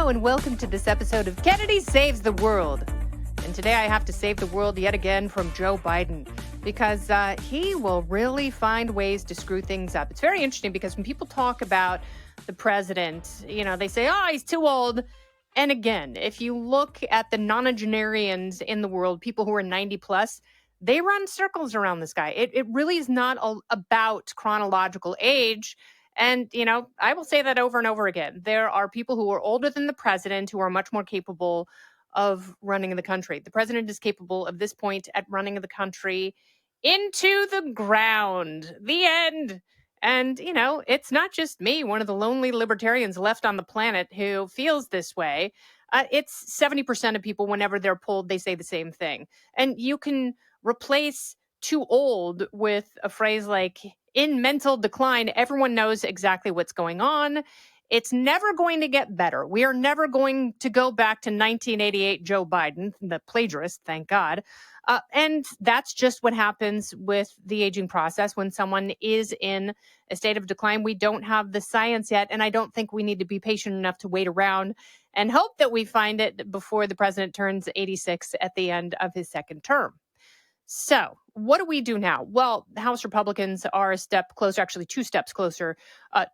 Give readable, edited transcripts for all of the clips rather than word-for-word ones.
Hello and welcome to this episode of Kennedy Saves the World. And today I have to save the world yet again from Joe Biden because he will really find ways to screw things up. It's very interesting because when people talk about the president, they say, oh, he's too old. And again, if you look at the nonagenarians in the world, people who are 90 plus, they run circles around this guy. It really is not about chronological age. And, I will say that over and over again. There are people who are older than the president who are much more capable of running the country. The president is capable of this point at running the country into the ground. The end. And, it's not just me, one of the lonely libertarians left on the planet who feels this way. It's 70% of people, whenever they're polled, they say the same thing. And you can replace too old with a phrase like in mental decline. Everyone knows exactly what's going on. It's never going to get better. We are never going to go back to 1988 Joe Biden, the plagiarist, thank God. And that's just what happens with the aging process when someone is in a state of decline. We don't have the science yet, and I don't think we need to be patient enough to wait around and hope that we find it before the president turns 86 at the end of his second term. So what do we do now? Well, House Republicans are a step closer, actually 2 steps closer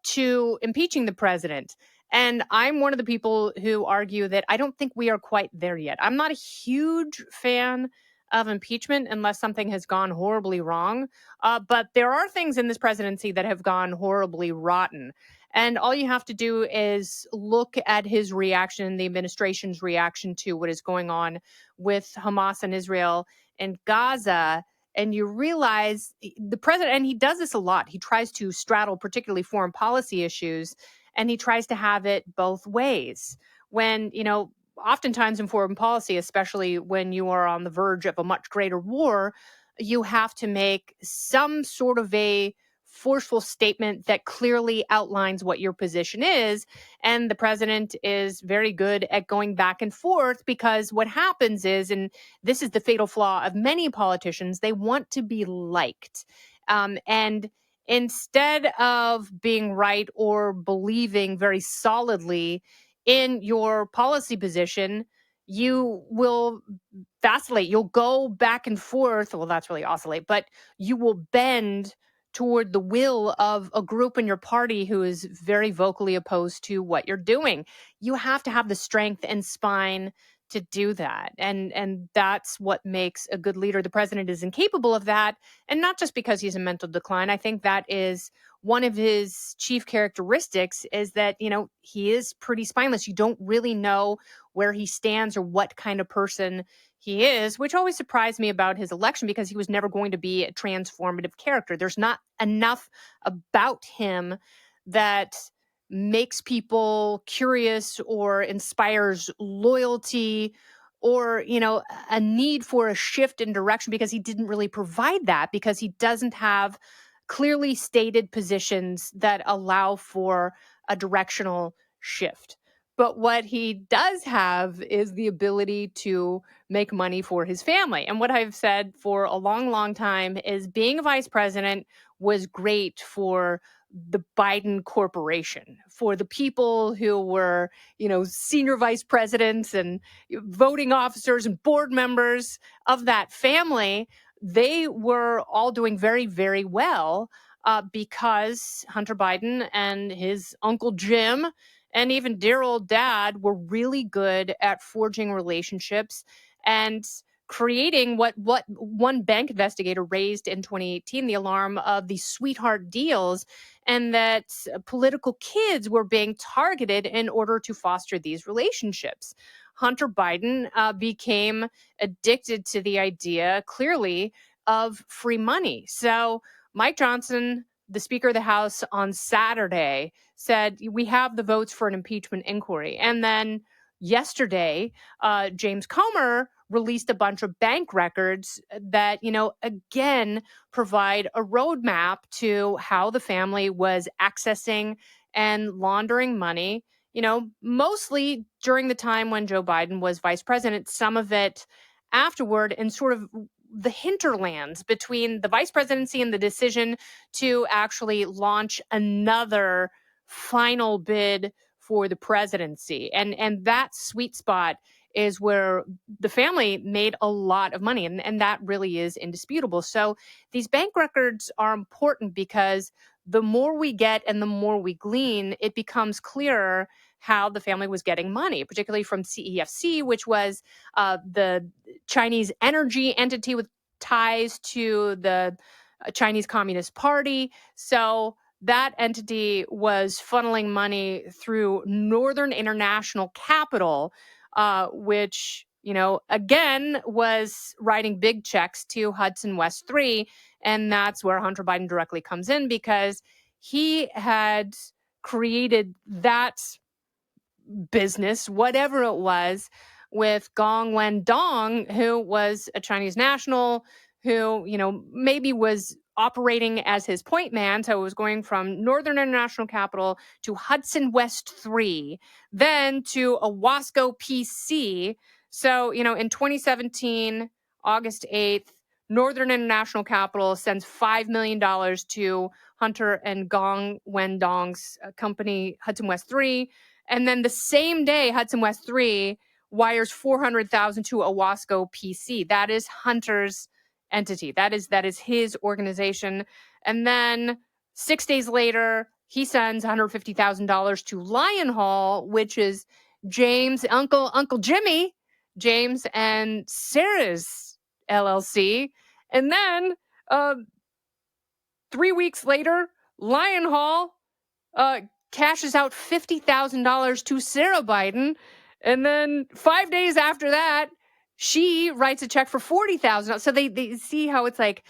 to impeaching the president. And I'm one of the people who argue that I don't think we are quite there yet. I'm not a huge fan of impeachment unless something has gone horribly wrong. But there are things in this presidency that have gone horribly rotten. And all you have to do is look at his reaction, the administration's reaction to what is going on with Hamas and Israel and Gaza, and you realize the president, and he does this a lot, he tries to straddle particularly foreign policy issues, and he tries to have it both ways. When, oftentimes in foreign policy, especially when you are on the verge of a much greater war, you have to make some sort of a forceful statement that clearly outlines what your position is. And the president is very good at going back and forth because what happens is, and this is the fatal flaw of many politicians, they want to be liked. And instead of being right or believing very solidly in your policy position, you will vacillate. You'll go back and forth. Well, that's really oscillate, but you will bend toward the will of a group in your party who is very vocally opposed to what you're doing. You have to have the strength and spine to do that. And that's what makes a good leader. The president is incapable of that. And not just because he's in mental decline. I think that is one of his chief characteristics is that, he is pretty spineless. You don't really know where he stands or what kind of person he is, which always surprised me about his election because he was never going to be a transformative character. There's not enough about him that makes people curious or inspires loyalty or, a need for a shift in direction because he didn't really provide that because he doesn't have clearly stated positions that allow for a directional shift. But what he does have is the ability to make money for his family. And what I've said for a long, long time is being a vice president was great for the Biden corporation, for the people who were, senior vice presidents and voting officers and board members of that family. They were all doing very, very well because Hunter Biden and his Uncle Jim and even dear old dad were really good at forging relationships and creating what one bank investigator raised in 2018, the alarm of these sweetheart deals, and that political kids were being targeted in order to foster these relationships. Hunter Biden became addicted to the idea, clearly, of free money. So Mike Johnson, the Speaker of the House on Saturday, said, we have the votes for an impeachment inquiry. And then yesterday, James Comer released a bunch of bank records that, again, provide a roadmap to how the family was accessing and laundering money, mostly during the time when Joe Biden was vice president, some of it afterward, and sort of the hinterlands between the vice presidency and the decision to actually launch another final bid for the presidency. And that sweet spot is where the family made a lot of money. And that really is indisputable. So these bank records are important because the more we get and the more we glean, it becomes clearer how the family was getting money, particularly from CEFC, which was the Chinese energy entity with ties to the Chinese Communist Party. So that entity was funneling money through Northern International Capital, which, again, was writing big checks to Hudson West 3. And that's where Hunter Biden directly comes in, because he had created that business, whatever it was, with Gong Wendong, who was a Chinese national who, maybe was operating as his point man. So it was going from Northern International Capital to Hudson West 3, then to Owasco PC. So, in 2017, August 8th, Northern International Capital sends $5 million to Hunter and Gong Wendong's company, Hudson West 3. And then the same day, Hudson West 3 wires $400,000 to Owasco PC. That is Hunter's entity. That is his organization. And then 6 days later, he sends $150,000 to Lion Hall, which is James, Uncle Jimmy, James and Sarah's LLC. And then 3 weeks later, Lion Hall cashes out $50,000 to Sarah Biden. And then 5 days after that, she writes a check for $40,000. So they see how it's like,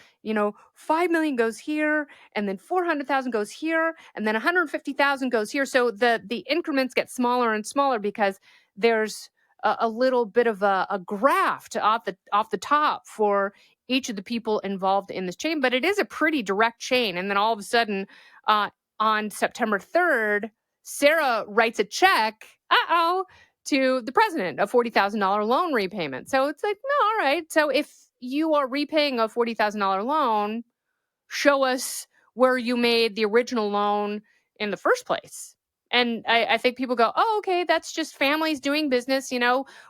5 million goes here, and then 400,000 goes here, and then 150,000 goes here. So the increments get smaller and smaller because there's a little bit of a graft off the top for each of the people involved in this chain. But it is a pretty direct chain. And then all of a sudden, on September 3rd, Sarah writes a check, to the president, a $40,000 loan repayment. So it's like, no, all right. So if you are repaying a $40,000 loan, show us where you made the original loan in the first place. And I think people go, oh, okay, that's just families doing business.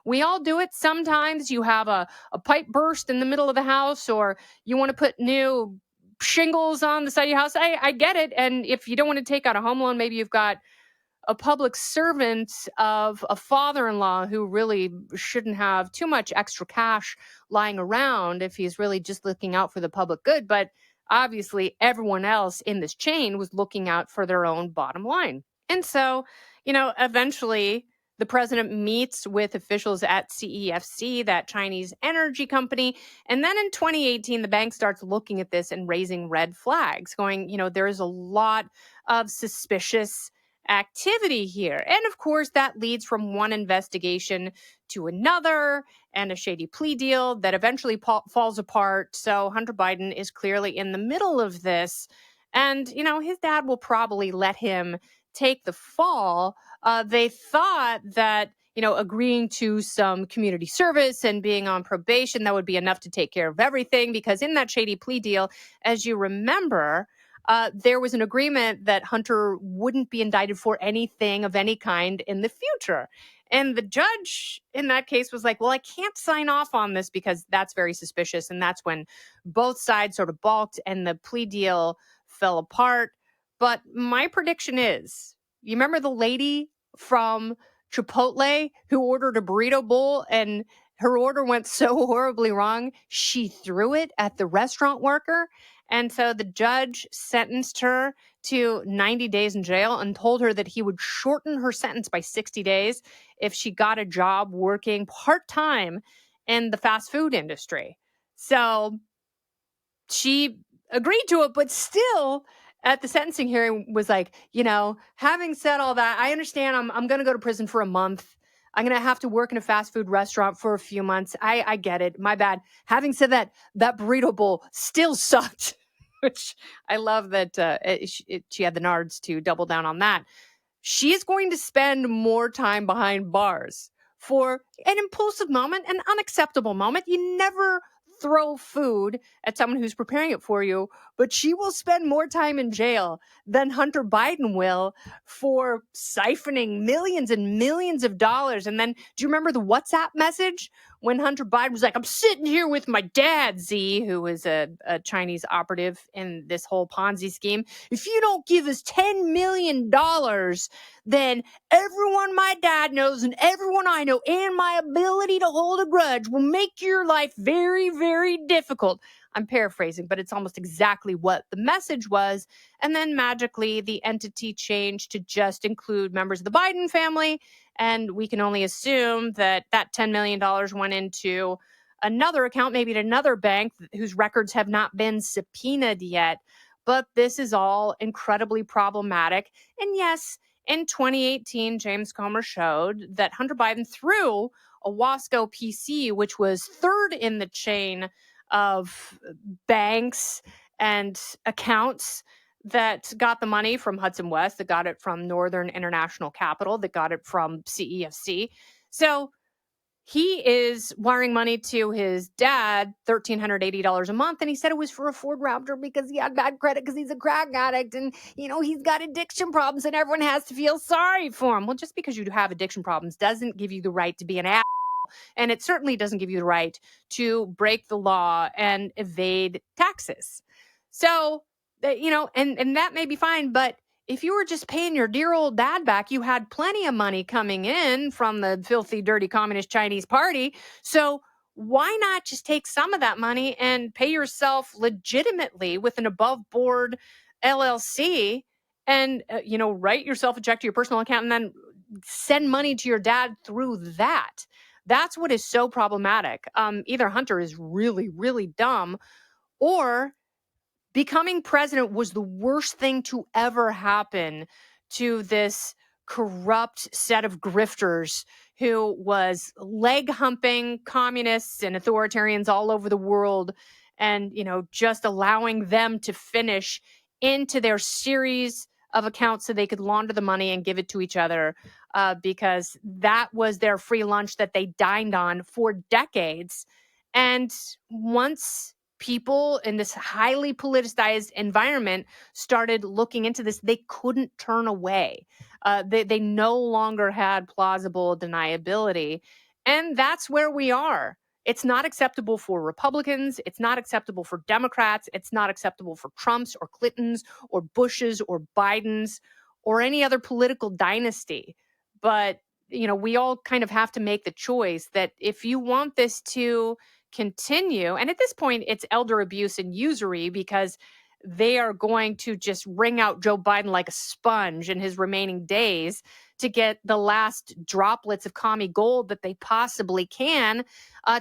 We all do it. Sometimes you have a pipe burst in the middle of the house, or you want to put new shingles on the side of your house. I get it. And if you don't want to take out a home loan, maybe you've got a public servant of a father-in-law who really shouldn't have too much extra cash lying around if he's really just looking out for the public good. But obviously, everyone else in this chain was looking out for their own bottom line. And so, eventually the president meets with officials at CEFC, that Chinese energy company. And then in 2018, the bank starts looking at this and raising red flags, going, there is a lot of suspicious activity here. And of course, that leads from one investigation to another, and a shady plea deal that eventually falls apart. So Hunter Biden is clearly in the middle of this. And, his dad will probably let him take the fall. They thought that, agreeing to some community service and being on probation, that would be enough to take care of everything. Because in that shady plea deal, as you remember, there was an agreement that Hunter wouldn't be indicted for anything of any kind in the future. And the judge in that case was like, well, I can't sign off on this because that's very suspicious. And that's when both sides sort of balked and the plea deal fell apart. But my prediction is, you remember the lady from Chipotle who ordered a burrito bowl and her order went so horribly wrong, she threw it at the restaurant worker? And so the judge sentenced her to 90 days in jail and told her that he would shorten her sentence by 60 days if she got a job working part-time in the fast food industry. So she agreed to it, but still at the sentencing hearing was like, having said all that, I understand I'm going to go to prison for a month. I'm going to have to work in a fast food restaurant for a few months. I get it. My bad. Having said that, that burrito bowl still sucked, which I love that she had the nards to double down on that. She is going to spend more time behind bars for an impulsive moment, an unacceptable moment. You never throw food at someone who's preparing it for you, but she will spend more time in jail than Hunter Biden will for siphoning millions and millions of dollars. And then, do you remember the WhatsApp message when Hunter Biden was like, I'm sitting here with my dad, Z, who is a Chinese operative in this whole Ponzi scheme. If you don't give us $10 million, then everyone my dad knows and everyone I know and my ability to hold a grudge will make your life very, very difficult. I'm paraphrasing, but it's almost exactly what the message was. And then magically, the entity changed to just include members of the Biden family. And we can only assume that that $10 million went into another account, maybe at another bank whose records have not been subpoenaed yet. But this is all incredibly problematic. And yes, in 2018, James Comer showed that Hunter Biden, through a Wasco PC, which was third in the chain of banks and accounts that got the money from Hudson West, that got it from Northern International Capital, that got it from CEFC. So he is wiring money to his dad, $1,380 a month. And he said it was for a Ford Raptor because he had bad credit because he's a crack addict. And, he's got addiction problems and everyone has to feel sorry for him. Well, just because you have addiction problems doesn't give you the right to be an ass. And it certainly doesn't give you the right to break the law and evade taxes. So, and that may be fine, but if you were just paying your dear old dad back, you had plenty of money coming in from the filthy, dirty Communist Chinese Party. So why not just take some of that money and pay yourself legitimately with an above board LLC and, write yourself a check to your personal account and then send money to your dad through that? That's what is so problematic. Either Hunter is really, really dumb, or becoming president was the worst thing to ever happen to this corrupt set of grifters who was leg humping communists and authoritarians all over the world and, just allowing them to finish into their series of accounts so they could launder the money and give it to each other because that was their free lunch that they dined on for decades. And once people in this highly politicized environment started looking into this, they couldn't turn away. They no longer had plausible deniability. And that's where we are. It's not acceptable for Republicans. It's not acceptable for Democrats. It's not acceptable for Trumps or Clintons or Bushes or Bidens or any other political dynasty. But, we all kind of have to make the choice that if you want this to continue, and at this point, it's elder abuse and usury because they are going to just wring out Joe Biden like a sponge in his remaining days to get the last droplets of commie gold that they possibly can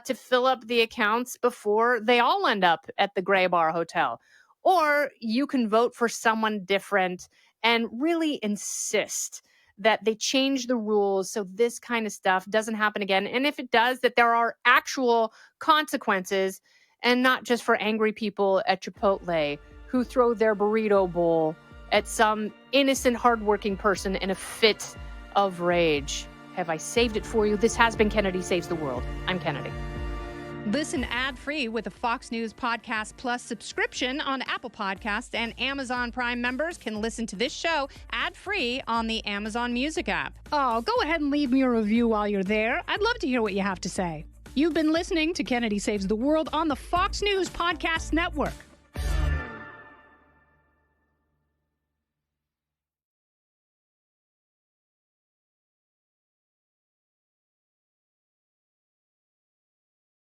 to fill up the accounts before they all end up at the Gray Bar Hotel. Or you can vote for someone different and really insist that they change the rules so this kind of stuff doesn't happen again. And if it does, that there are actual consequences and not just for angry people at Chipotle who throw their burrito bowl at some innocent, hardworking person in a fit of rage. Have I saved it for you? This has been Kennedy Saves the World. I'm Kennedy. Listen ad-free with a Fox News Podcast Plus subscription on Apple Podcasts, and Amazon Prime members can listen to this show ad-free on the Amazon Music app. Oh, go ahead and leave me a review while you're there. I'd love to hear what you have to say. You've been listening to Kennedy Saves the World on the Fox News Podcast Network.